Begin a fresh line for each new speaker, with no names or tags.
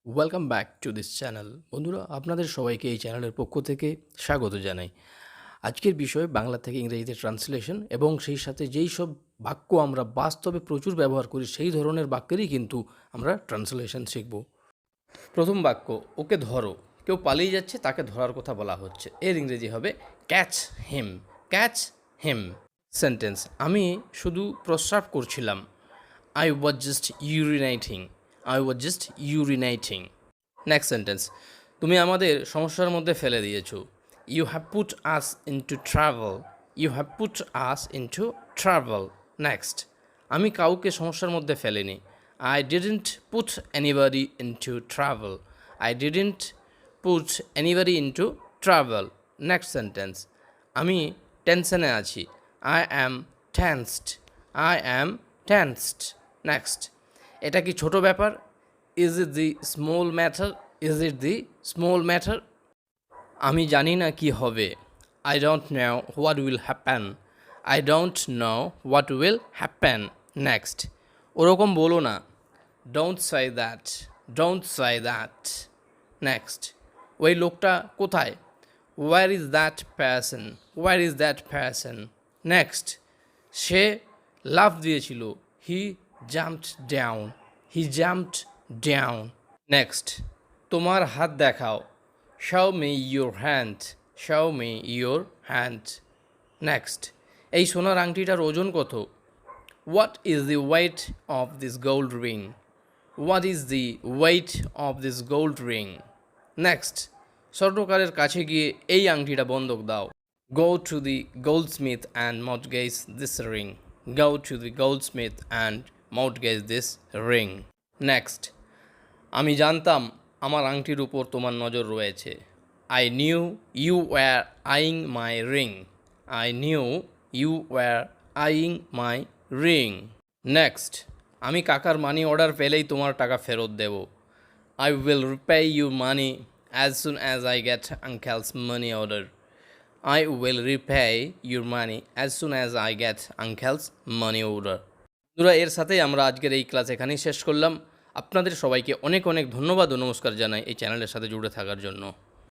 Welcome back to this channel. বন্ধুরা, আপনাদের সবাইকে এই চ্যানেলের পক্ষ থেকে স্বাগত জানাই। আজকের বিষয় বাংলা থেকে ইংরেজিতে ট্রান্সলেশন এবং সেই সাথে যেই সব বাক্য আমরা বাস্তবে প্রচুর ব্যবহার করি সেই ধরনের বাক্যেরই কিন্তু আমরা ট্রান্সলেশন শিখব। প্রথম বাক্য, ওকে ধরো। কেউ পালিয়ে যাচ্ছে, তাকে ধরার কথা বলা হচ্ছে। এর ইংরেজি হবে ক্যাচ হিম। ক্যাচ হিম। সেন্টেন্স, আমি শুধু প্রস্রাব করছিলাম। I was just urinating. I was just urinating. Next sentence, তুমি আমাদের সমস্যার মধ্যে ফেলে দিয়েছো। You have put us into travel. You have put us into travel. Next, আমি কাউকে সমস্যার মধ্যে ফেলিনি। I didn't put anybody into travel. I didn't put anybody into travel. Next sentence, আমি টেনশনে আছি। I am tensed. I am tensed. Next, এটা কি ছোট ব্যাপার? Is it the small matter? Is it the small matter? আমি জানি না কি হবে। I don't know what will happen. I don't know what will happen. Next, ওরকম বলো না। Don't say that. Don't say that. Next, ওই লোকটা কোথায়? Where is that person? Where is that person? Next, সে লাফ দিয়েছিল। He jumped down. He jumped down. Next, তোমার হাত দেখাও। show me your hand. show me your hand. Next, এই সোনার আংটিটার ওজন কত? what is the weight of this gold ring? what is the weight of this gold ring? Next, স্বর্ণকারের কাছে গিয়ে এই আংটিটা বন্ধক দাও। go to the goldsmith and mortgage this ring. go to the goldsmith and mortgage this ring. Next, আমি জানতাম আমার আংটির উপর তোমার নজর রয়েছে। I knew you were eyeing my ring. I knew you were eyeing my ring. Next, আমি কাকার মানি অর্ডার পেলেই তোমার টাকা ফেরত দেব। I will repay your money as soon as I get uncle's money order. I will repay your money as soon as I get uncle's money order. বন্ধুরা, এর সাথেই আমরা আজকের এই ক্লাস এখানেই শেষ করলাম। আপনাদের সবাইকে অনেক অনেক ধন্যবাদ ও নমস্কার জানাই এই চ্যানেলের সাথে জুড়ে থাকার জন্য।